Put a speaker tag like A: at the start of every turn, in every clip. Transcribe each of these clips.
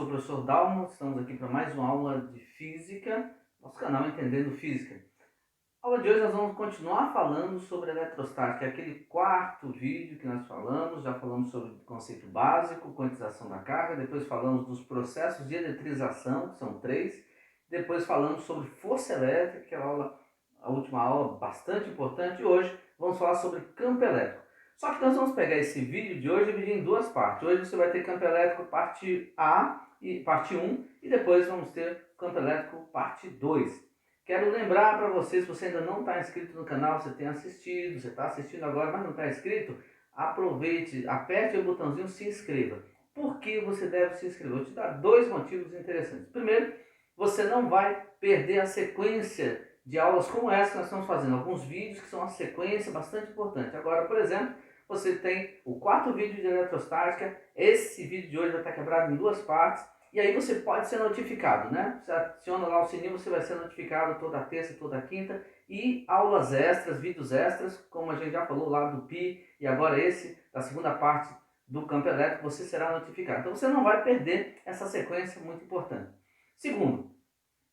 A: sou o professor Dalmo, estamos aqui para mais uma aula de Física, nosso canal Entendendo Física. Na aula de hoje nós vamos continuar falando sobre eletrostática, aquele quarto vídeo que nós falamos, já falamos sobre o conceito básico, quantização da carga, depois falamos dos processos de eletrização, que são 3, depois falamos sobre força elétrica, que é a última aula bastante importante, e hoje vamos falar sobre campo elétrico. Só que nós vamos pegar esse vídeo de hoje e dividir em duas partes. Hoje você vai ter campo elétrico parte A e parte 1 e depois vamos ter campo elétrico parte 2. Quero lembrar para você, se você ainda não está inscrito no canal, você tem assistido, você está assistindo agora, mas não está inscrito, aproveite, aperte o botãozinho se inscreva. Por que você deve se inscrever? Vou te dar 2 motivos interessantes. Primeiro, você não vai perder a sequência de aulas como essa que nós estamos fazendo, alguns vídeos que são uma sequência bastante importante. Agora, por exemplo, você tem o 4 vídeo de eletrostática, esse vídeo de hoje vai estar quebrado em 2 partes, e aí você pode ser notificado, né? Você adiciona lá o sininho, você vai ser notificado toda terça, toda quinta, e aulas extras, vídeos extras, como a gente já falou lá do Pi, e agora esse, da segunda parte do campo elétrico, você será notificado. Então você não vai perder essa sequência muito importante. Segundo,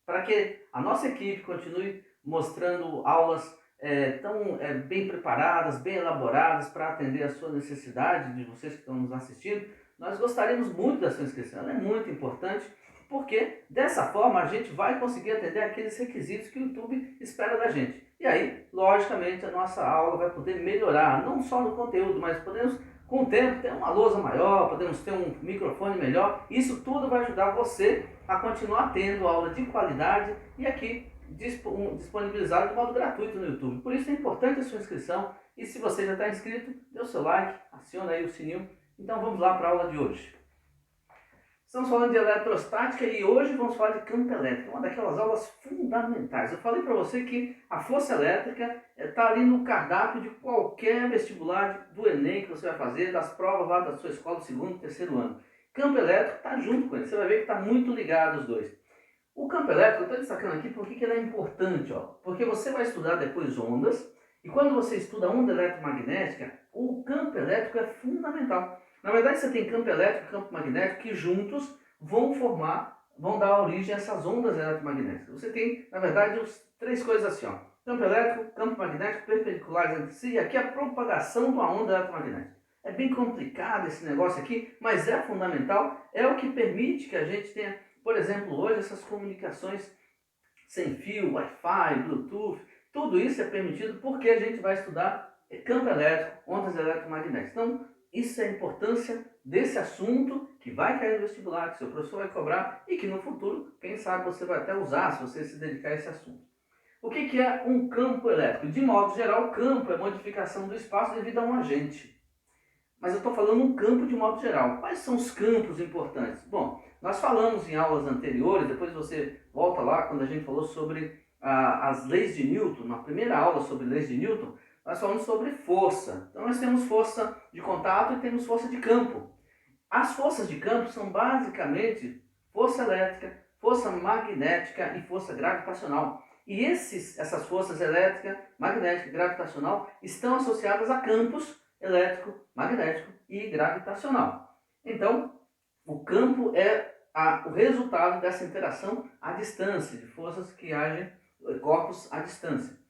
A: para que a nossa equipe continue mostrando aulas tão bem preparadas, bem elaboradas para atender a sua necessidade, de vocês que estão nos assistindo, nós gostaríamos muito da sua inscrição. Ela é muito importante, porque dessa forma a gente vai conseguir atender aqueles requisitos que o YouTube espera da gente. E aí, logicamente, a nossa aula vai poder melhorar, não só no conteúdo, mas podemos, com o tempo, ter uma lousa maior, podemos ter um microfone melhor. Isso tudo vai ajudar você a continuar tendo aula de qualidade e aqui disponibilizado de modo gratuito no YouTube. Por isso é importante a sua inscrição, e se você já está inscrito, dê o seu like, aciona aí o sininho. Então vamos lá para a aula de hoje. Estamos falando de eletrostática e hoje vamos falar de campo elétrico, uma daquelas aulas fundamentais. Eu falei para você que a força elétrica está ali no cardápio de qualquer vestibular do Enem que você vai fazer, das provas lá da sua escola do segundo, terceiro ano. Campo elétrico está junto com ele, você vai ver que está muito ligado os dois. O campo elétrico, eu estou destacando aqui porque ele é importante, ó, porque você vai estudar depois ondas, e quando você estuda onda eletromagnética, o campo elétrico é fundamental. Na verdade, você tem campo elétrico e campo magnético que juntos vão dar origem a essas ondas eletromagnéticas. Você tem, na verdade, 3 coisas assim, ó. Campo elétrico, campo magnético, perpendiculares entre si, e aqui a propagação de uma onda eletromagnética. É bem complicado esse negócio aqui, mas é fundamental, é o que permite que a gente tenha, por exemplo, hoje essas comunicações sem fio, Wi-Fi, Bluetooth, tudo isso é permitido porque a gente vai estudar campo elétrico, ondas eletromagnéticas. Então, isso é a importância desse assunto que vai cair no vestibular, que seu professor vai cobrar e que no futuro, quem sabe, você vai até usar se você se dedicar a esse assunto. O que é um campo elétrico? De modo geral, o campo é modificação do espaço devido a um agente. Mas eu estou falando um campo de modo geral. Quais são os campos importantes? Bom, nós falamos em aulas anteriores, depois você volta lá quando a gente falou sobre as leis de Newton, na primeira aula sobre leis de Newton, nós falamos sobre força. Então nós temos força de contato e temos força de campo. As forças de campo são basicamente força elétrica, força magnética e força gravitacional. E essas forças elétrica, magnética e gravitacional estão associadas a campos elétrico, magnético e gravitacional. Então, o campo é o resultado dessa interação à distância, de forças que agem, corpos à distância.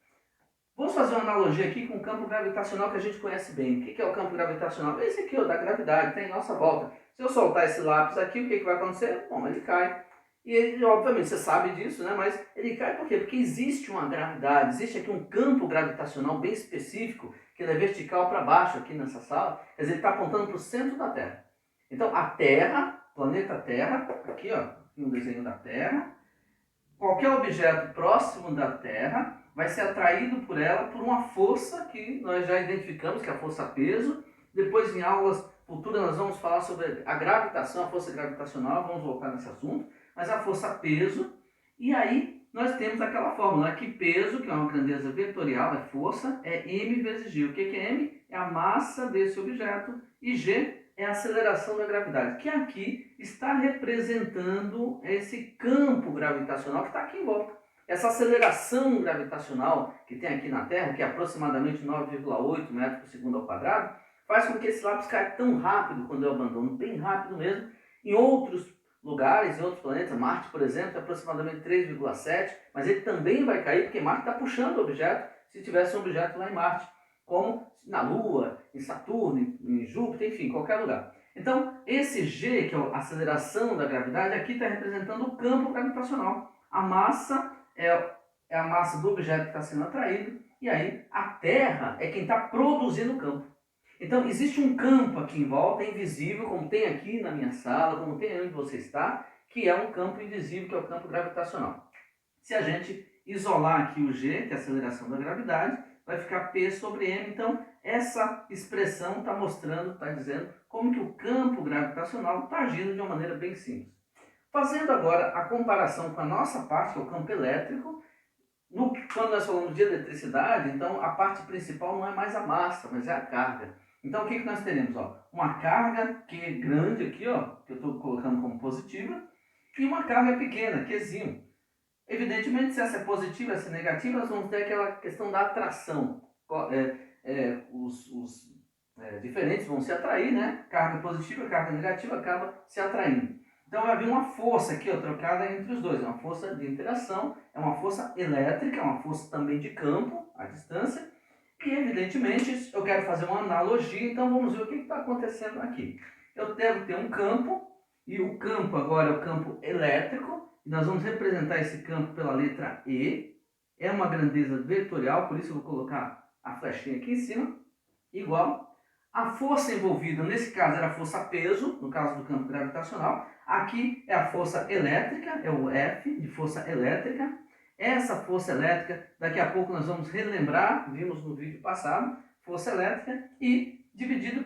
A: Vamos fazer uma analogia aqui com o campo gravitacional que a gente conhece bem. O que é o campo gravitacional? Esse aqui, ó, da gravidade, tem em nossa volta. Se eu soltar esse lápis aqui, o que vai acontecer? Bom, ele cai. E ele, obviamente, você sabe disso, né? Mas ele cai por quê? Porque existe uma gravidade, existe aqui um campo gravitacional bem específico, que ele é vertical para baixo aqui nessa sala, quer dizer, ele está apontando para o centro da Terra. Então, a Terra, planeta Terra, aqui ó, um desenho da Terra, qualquer objeto próximo da Terra vai ser atraído por ela por uma força que nós já identificamos, que é a força peso. Depois, em aulas futuras, nós vamos falar sobre a gravitação, a força gravitacional, vamos voltar nesse assunto, mas a força peso, e aí nós temos aquela fórmula que peso, que é uma grandeza vetorial, é força, é m vezes g. O que é m? É a massa desse objeto, e g é a aceleração da gravidade, que aqui está representando esse campo gravitacional que está aqui em volta. Essa aceleração gravitacional que tem aqui na Terra, que é aproximadamente 9,8 metros por segundo ao quadrado, faz com que esse lápis caia tão rápido quando eu abandono, bem rápido mesmo. Em outros lugares, em outros planetas. Marte, por exemplo, é aproximadamente 3,7, mas ele também vai cair porque Marte está puxando o objeto se tivesse um objeto lá em Marte, como na Lua, em Saturno, em Júpiter, enfim, qualquer lugar. Então, esse G, que é a aceleração da gravidade, aqui está representando o campo gravitacional. A massa é a massa do objeto que está sendo atraído, e aí a Terra é quem está produzindo o campo. Então, existe um campo aqui em volta, invisível, como tem aqui na minha sala, como tem onde você está, que é um campo invisível, que é o campo gravitacional. Se a gente isolar aqui o G, que é a aceleração da gravidade, vai ficar P sobre M. Então, essa expressão está mostrando, está dizendo como que o campo gravitacional está agindo de uma maneira bem simples. Fazendo agora a comparação com a nossa parte, que é o campo elétrico, quando nós falamos de eletricidade, então a parte principal não é mais a massa, mas é a carga. Então o que nós teremos? Uma carga Q grande aqui, que eu estou colocando como positiva, e uma carga pequena, Qzinho. Evidentemente, se essa é positiva, essa é negativa, nós vamos ter aquela questão da atração. Os diferentes vão se atrair, né? Carga positiva, carga negativa acaba se atraindo. Então vai haver uma força aqui, trocada entre os dois. É uma força de interação, é uma força elétrica, é uma força também de campo, à distância. E evidentemente eu quero fazer uma analogia, então vamos ver o que está acontecendo aqui. Eu devo ter um campo, e o campo agora é o campo elétrico, e nós vamos representar esse campo pela letra E. É uma grandeza vetorial, por isso eu vou colocar a flechinha aqui em cima, igual. A força envolvida, nesse caso, era a força peso, no caso do campo gravitacional. Aqui é a força elétrica, é o F de força elétrica. Essa força elétrica, daqui a pouco nós vamos relembrar, vimos no vídeo passado, força elétrica, e dividido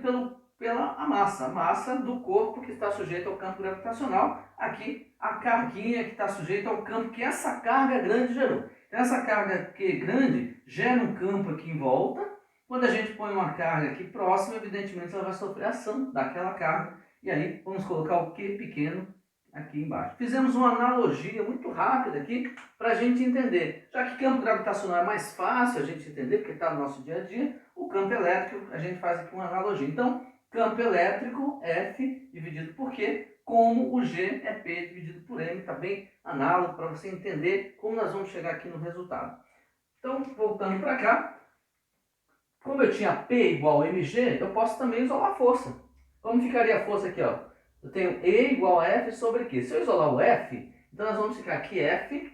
A: pela massa, a massa do corpo que está sujeito ao campo gravitacional. Aqui, a carguinha que está sujeita ao campo que essa carga grande gerou. Então, essa carga grande gera um campo aqui em volta. Quando a gente põe uma carga aqui próxima, evidentemente ela vai sofrer ação daquela carga. E aí vamos colocar o Q pequeno aqui embaixo. Fizemos uma analogia muito rápida aqui para a gente entender. Já que campo gravitacional é mais fácil a gente entender, porque está no nosso dia a dia, o campo elétrico a gente faz aqui uma analogia. Então, campo elétrico, F dividido por Q, como o G é P dividido por M. Está bem análogo para você entender como nós vamos chegar aqui no resultado. Então, voltando para cá. Como eu tinha P igual a mg, eu posso também isolar a força. Como ficaria a força aqui? Eu tenho E igual a F sobre Q. Se eu isolar o F, então nós vamos ficar que F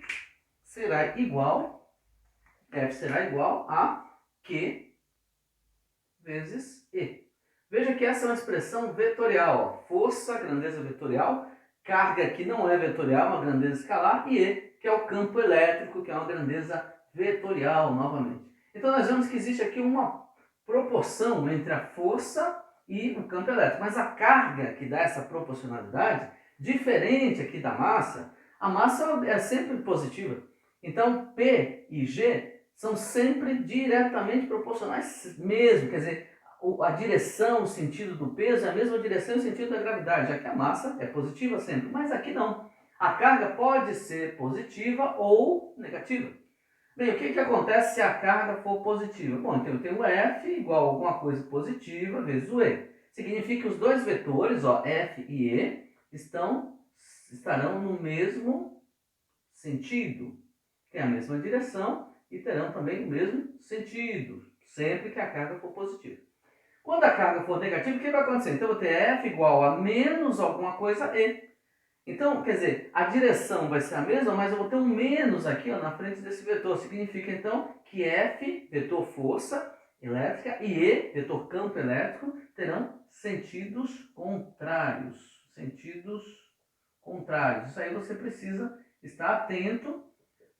A: será igual a Q vezes E. Veja que essa é uma expressão vetorial. Força, grandeza vetorial. Carga que não é vetorial, uma grandeza escalar. E E, que é o campo elétrico, que é uma grandeza vetorial, novamente. Então nós vemos que existe aqui uma proporção entre a força e o campo elétrico. Mas a carga que dá essa proporcionalidade, diferente aqui da massa, a massa é sempre positiva. Então P e G são sempre diretamente proporcionais mesmo. Quer dizer, a direção, o sentido do peso é a mesma direção e o sentido da gravidade, já que a massa é positiva sempre. Mas aqui não. A carga pode ser positiva ou negativa. Bem, o que acontece se a carga for positiva? Bom, então eu tenho F igual a alguma coisa positiva vezes o E. Significa que os dois vetores, F e E, estarão no mesmo sentido. Tem a mesma direção e terão também o mesmo sentido, sempre que a carga for positiva. Quando a carga for negativa, o que vai acontecer? Então eu vou ter F igual a menos alguma coisa E. Então, quer dizer, a direção vai ser a mesma, mas eu vou ter um menos aqui na frente desse vetor. Significa, então, que F, vetor força elétrica, e E, vetor campo elétrico, terão sentidos contrários. Sentidos contrários. Isso aí você precisa estar atento.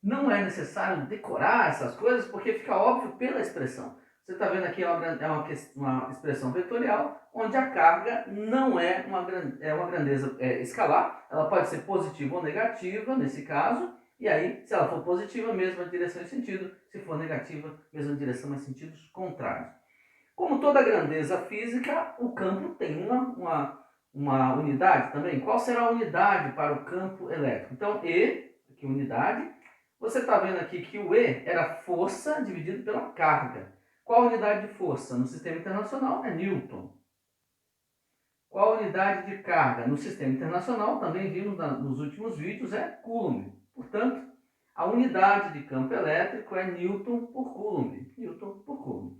A: Não é necessário decorar essas coisas, porque fica óbvio pela expressão. Você está vendo aqui uma expressão vetorial, onde a carga não é uma grandeza escalar, ela pode ser positiva ou negativa, nesse caso, e aí, se ela for positiva, mesma direção e sentido, se for negativa, mesma direção, mas sentidos contrários. Como toda grandeza física, o campo tem uma unidade também. Qual será a unidade para o campo elétrico? Então, E, aqui unidade, você está vendo aqui que o E era força dividido pela carga. Qual a unidade de força? No sistema internacional é Newton. Qual a unidade de carga no sistema internacional, também vimos nos últimos vídeos, é Coulomb. Portanto, a unidade de campo elétrico é Newton por Coulomb. Newton por Coulomb.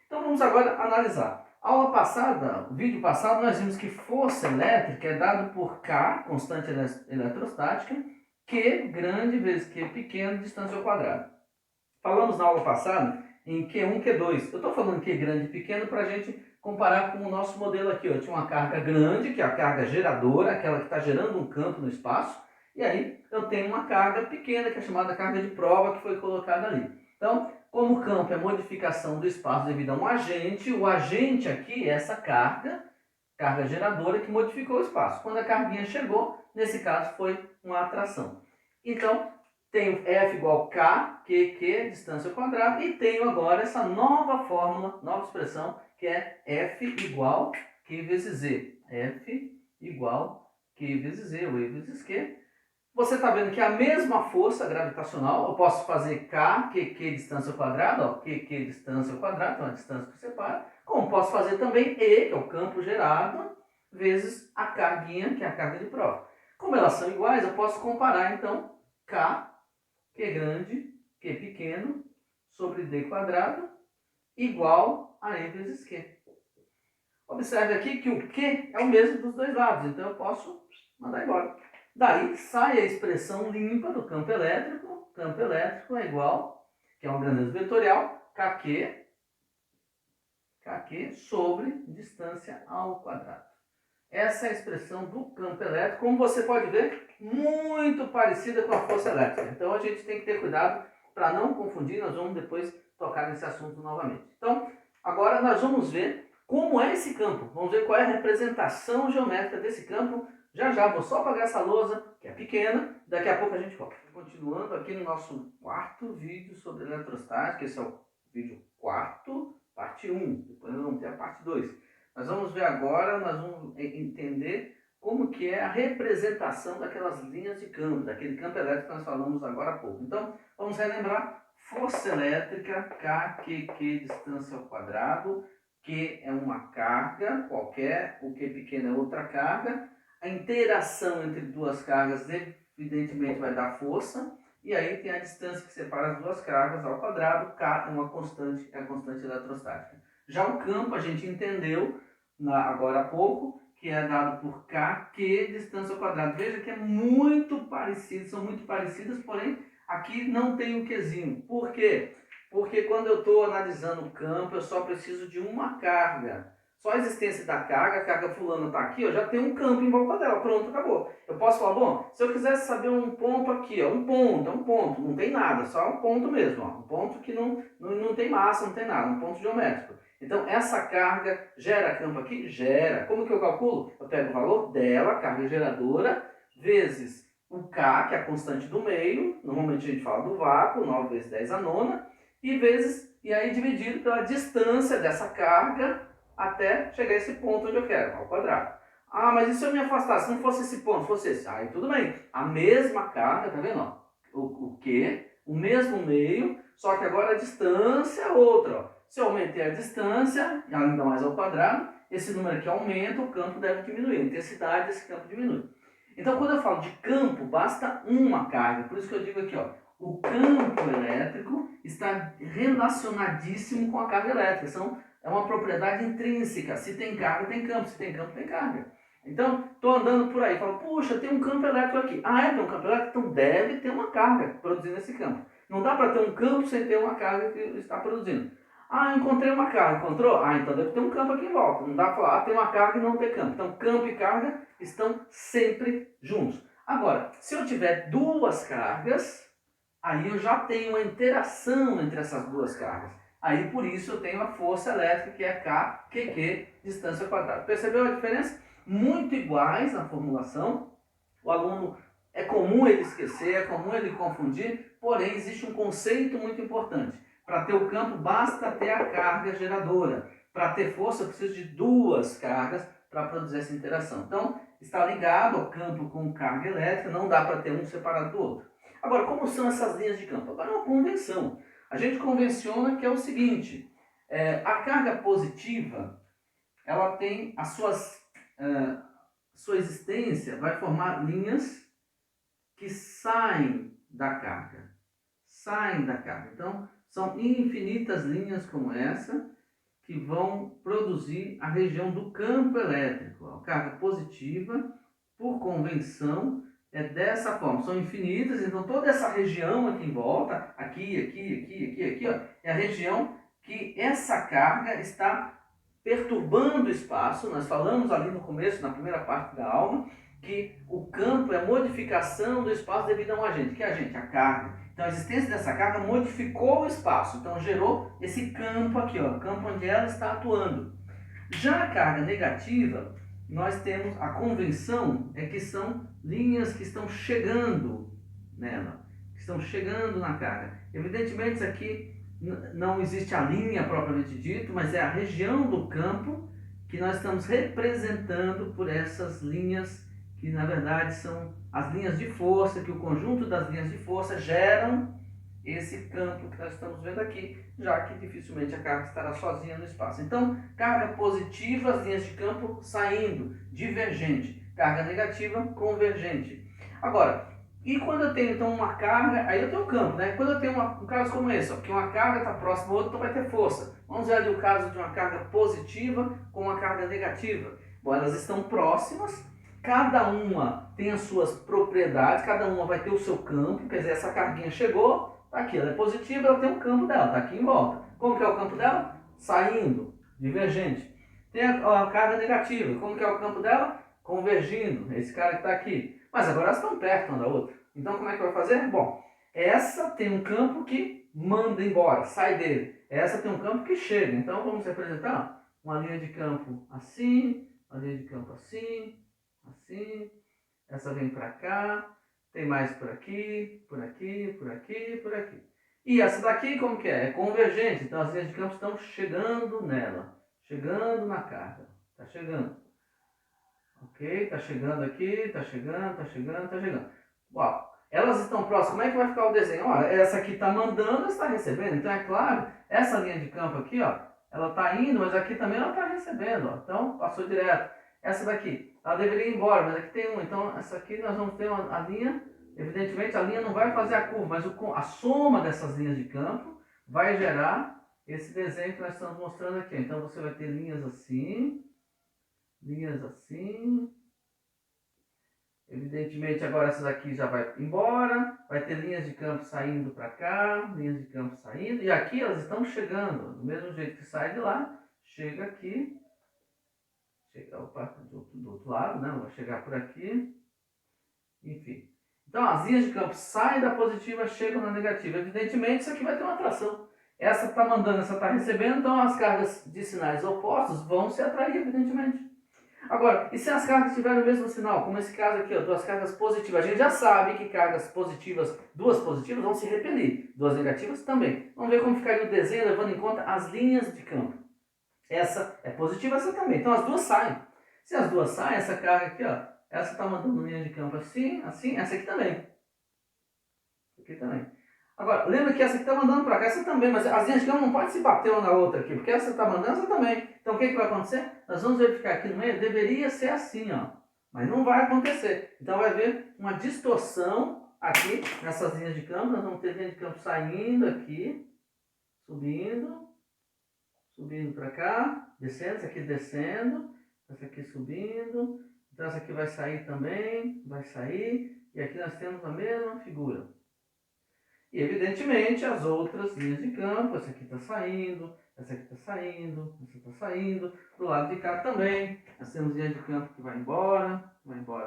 A: Então vamos agora analisar. A aula passada, o vídeo passado, nós vimos que força elétrica é dado por K, constante eletrostática, Q grande vezes Q pequeno, distância ao quadrado. Falamos na aula passada em Q1, Q2. Eu estou falando Q grande e pequeno para a gente comparar com o nosso modelo aqui. Eu tinha uma carga grande, que é a carga geradora, aquela que está gerando um campo no espaço. E aí eu tenho uma carga pequena, que é chamada carga de prova, que foi colocada ali. Então, como o campo é modificação do espaço devido a um agente, o agente aqui é essa carga geradora que modificou o espaço. Quando a carguinha chegou, nesse caso foi uma atração. Então, tenho F igual K, QQ, distância ao quadrado, e tenho agora essa nova fórmula, nova expressão, que é F igual Q vezes Z. F igual Q vezes Z, ou E vezes Q. Você está vendo que a mesma força gravitacional, eu posso fazer K, QQ, distância ao quadrado, ó, QQ, distância ao quadrado, então a distância que separa, como posso fazer também E, que é o campo gerado, vezes a carguinha, que é a carga de prova. Como elas são iguais, eu posso comparar, então, K, Q grande, Q pequeno, sobre D quadrado, igual a E vezes Q. Observe aqui que o Q é o mesmo dos dois lados, então eu posso mandar embora. Daí sai a expressão limpa do campo elétrico. Campo elétrico é igual, que é uma grandeza vetorial, KQ sobre distância ao quadrado. Essa é a expressão do campo elétrico, como você pode ver, muito parecida com a força elétrica. Então a gente tem que ter cuidado para não confundir, nós vamos depois tocar nesse assunto novamente. Então, agora nós vamos ver como é esse campo. Vamos ver qual é a representação geométrica desse campo. Já já, vou só apagar essa lousa, que é pequena, daqui a pouco a gente volta. Continuando aqui no nosso quarto vídeo sobre eletrostática, esse é o vídeo quarto, parte 1, depois nós vamos ter a parte 2. Nós vamos ver agora, nós vamos entender como que é a representação daquelas linhas de campo, daquele campo elétrico que nós falamos agora há pouco. Então, vamos relembrar, força elétrica, K, QQ, distância ao quadrado, Q é uma carga qualquer, o Q pequeno é outra carga. A interação entre duas cargas evidentemente vai dar força, e aí tem a distância que separa as duas cargas ao quadrado, K é uma constante, é a constante eletrostática. Já o campo a gente entendeu agora há pouco, que é dado por K, Q, distância ao quadrado. Veja que é muito parecido, são muito parecidas, porém aqui não tem o Qzinho. Por quê? Porque quando eu estou analisando o campo, eu só preciso de uma carga. Só a existência da carga, a carga fulana está aqui, eu já tenho um campo em volta dela, pronto, acabou. Eu posso falar, bom, se eu quisesse saber um ponto aqui, ó, um ponto, não tem nada, só um ponto mesmo, ó, um ponto que não tem massa, não tem nada, um ponto geométrico. Então, essa carga gera campo aqui? Gera. Como que eu calculo? Eu pego o valor dela, carga geradora, vezes o K, que é a constante do meio, normalmente a gente fala do vácuo, 9 vezes 10 a nona, e aí dividido pela distância dessa carga até chegar a esse ponto onde eu quero, ao quadrado. Ah, mas e se eu me afastar? Se não fosse esse ponto, fosse esse? Aí tudo bem. A mesma carga, tá vendo? Ó? O Q, o mesmo meio, só que agora a distância é outra. Ó. Se eu aumentei a distância, ainda mais ao quadrado, esse número aqui aumenta, o campo deve diminuir. A intensidade desse campo diminui. Então, quando eu falo de campo, basta uma carga. Por isso que eu digo aqui, ó, o campo elétrico está relacionadíssimo com a carga elétrica. É uma propriedade intrínseca. Se tem carga, tem campo. Se tem campo, tem carga. Então, estou andando por aí, falo, puxa, tem um campo elétrico aqui. Ah, tem um campo elétrico? Então deve ter uma carga produzindo esse campo. Não dá para ter um campo sem ter uma carga que está produzindo. Ah, encontrei uma carga. Encontrou? Ah, então deve ter um campo aqui em volta. Não dá para falar, tem uma carga e não ter campo. Então, campo e carga estão sempre juntos. Agora, se eu tiver duas cargas, aí eu já tenho uma interação entre essas duas cargas. Aí, por isso, eu tenho a força elétrica, que é K, QQ, distância ao quadrado. Percebeu a diferença? Muito iguais na formulação. O aluno, é comum ele esquecer, é comum ele confundir, porém, existe um conceito muito importante. Para ter o campo, basta ter a carga geradora. Para ter força, eu preciso de duas cargas para produzir essa interação. Então, está ligado ao campo com carga elétrica, não dá para ter um separado do outro. Agora, como são essas linhas de campo? Agora é uma convenção. A gente convenciona que é o seguinte, a carga positiva, ela tem as suas sua existência vai formar linhas que saem da carga. Saem da carga. Então, são infinitas linhas como essa que vão produzir a região do campo elétrico. A carga positiva, por convenção, é dessa forma. São infinitas, então toda essa região aqui em volta, aqui, ó, é a região que essa carga está perturbando o espaço. Nós falamos ali no começo, na primeira parte da aula, que o campo é a modificação do espaço devido a um agente. Que agente? A carga. Então a existência dessa carga modificou o espaço, então gerou esse campo aqui, ó, o campo onde ela está atuando. Já a carga negativa, nós temos a convenção é que são linhas que estão chegando nela, que estão chegando na carga. Evidentemente isso aqui não existe a linha propriamente dito, mas é a região do campo que nós estamos representando por essas linhas que na verdade são as linhas de força, que o conjunto das linhas de força geram esse campo que nós estamos vendo aqui, já que dificilmente a carga estará sozinha no espaço. Então, carga positiva, as linhas de campo saindo, divergente. Carga negativa, convergente. Agora, e quando eu tenho então uma carga, aí eu tenho um campo, né? Quando eu tenho um caso como esse, ó, que uma carga está próxima à outra, então vai ter força. Vamos ver ali o caso de uma carga positiva com uma carga negativa. Bom, elas estão próximas, cada uma tem as suas propriedades, cada uma vai ter o seu campo, quer dizer, essa carguinha chegou, tá aqui, ela é positiva, ela tem um campo dela, está aqui em volta. Como que é o campo dela? Saindo, divergente. Tem a carga negativa, como que é o campo dela? Convergindo, esse cara que está aqui. Mas agora elas estão perto uma da outra. Então como é que vai fazer? Bom, essa tem um campo que manda embora, sai dele. Essa tem um campo que chega. Então vamos representar uma linha de campo assim, uma linha de campo assim, assim. Essa vem para cá, tem mais por aqui, por aqui, por aqui, por aqui. E essa daqui como que é? É convergente. Então as linhas de campo estão chegando nela, chegando na carga. Está chegando. Ok, tá chegando aqui, tá chegando, tá chegando, tá chegando. Uau, elas estão próximas, como é que vai ficar o desenho? Olha, essa aqui tá mandando, essa está recebendo. Então é claro, essa linha de campo aqui, ó, ela tá indo, mas aqui também ela tá recebendo, ó. Então passou direto. Essa daqui, ela deveria ir embora, mas aqui tem uma. Então essa aqui nós vamos ter a linha, evidentemente a linha não vai fazer a curva, mas a soma dessas linhas de campo vai gerar esse desenho que nós estamos mostrando aqui. Então você vai ter linhas assim. Linhas assim. Evidentemente agora essa daqui já vai embora. Vai ter linhas de campo saindo para cá, linhas de campo saindo. E aqui elas estão chegando. Do mesmo jeito que sai de lá, chega aqui. Chega, opa, do outro lado, né? Vai chegar por aqui. Enfim. Então as linhas de campo saem da positiva, chegam na negativa. Evidentemente isso aqui vai ter uma atração. Essa está mandando, essa está recebendo. Então as cargas de sinais opostos vão se atrair, evidentemente. Agora, e se as cargas tiverem o mesmo sinal, como esse caso aqui, ó, duas cargas positivas? A gente já sabe que cargas positivas, duas positivas vão se repelir, duas negativas também. Vamos ver como ficaria o desenho levando em conta as linhas de campo. Essa é positiva, essa também. Então as duas saem. Se as duas saem, essa carga aqui, ó, essa está mandando linha de campo assim, assim, essa aqui também. Aqui também. Agora, lembra que essa aqui está mandando para cá, essa também, mas as linhas de campo não podem se bater uma na outra aqui, porque essa está mandando, essa também. Então o que vai acontecer? Nós vamos verificar aqui no meio, deveria ser assim, ó, mas não vai acontecer. Então vai haver uma distorção aqui nessas linhas de campo. Nós vamos ter linha de campo saindo aqui, subindo, subindo para cá, descendo, essa aqui descendo, essa aqui subindo. Então essa aqui vai sair também, vai sair, e aqui nós temos a mesma figura. E evidentemente as outras linhas de campo, essa aqui está saindo, essa aqui está saindo, essa está saindo, do lado de cá também, nós temos linha de campo que vai embora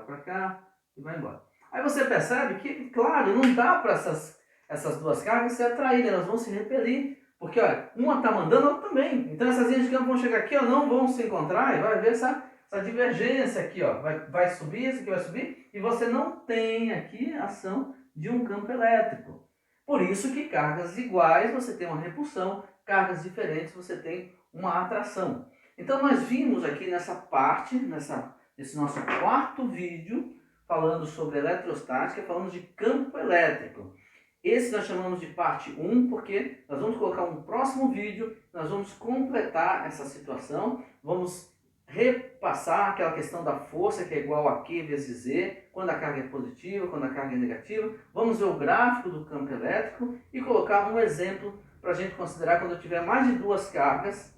A: para cá e vai embora. Aí você percebe que, claro, não dá para essas duas cargas se atraírem, elas vão se repelir, porque olha, uma está mandando, a outra também. Então essas linhas de campo vão chegar aqui, ó, não vão se encontrar e vai haver essa divergência aqui, ó, vai subir, essa aqui vai subir, e você não tem aqui a ação de um campo elétrico. Por isso que cargas iguais você tem uma repulsão, cargas diferentes você tem uma atração. Então nós vimos aqui nessa parte, nesse nosso quarto vídeo, falando sobre eletrostática, falando de campo elétrico. Esse nós chamamos de parte 1, porque nós vamos colocar um próximo vídeo, nós vamos completar essa situação, vamos repassar aquela questão da força, que é igual a Q vezes Z, quando a carga é positiva, quando a carga é negativa. Vamos ver o gráfico do campo elétrico e colocar um exemplo para a gente considerar quando eu tiver mais de duas cargas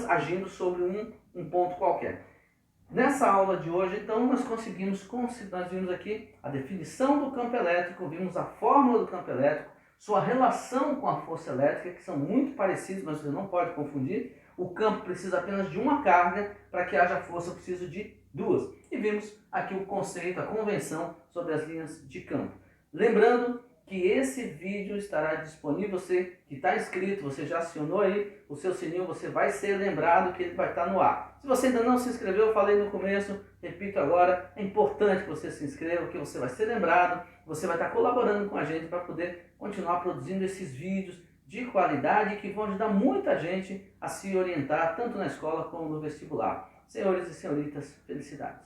A: agindo sobre um ponto qualquer. Nessa aula de hoje, então, nós vimos aqui a definição do campo elétrico, vimos a fórmula do campo elétrico, sua relação com a força elétrica, que são muito parecidos, mas você não pode confundir. O campo precisa apenas de uma carga, para que haja força eu preciso de duas. E vimos aqui o conceito, a convenção sobre as linhas de campo. Lembrando que esse vídeo estará disponível, você que está inscrito, você já acionou aí o seu sininho, você vai ser lembrado que ele vai estar no ar. Se você ainda não se inscreveu, eu falei no começo, repito agora, é importante que você se inscreva, que você vai ser lembrado, você vai estar colaborando com a gente para poder continuar produzindo esses vídeos de qualidade que vão ajudar muita gente a se orientar, tanto na escola como no vestibular. Senhores e senhoritas, felicidades!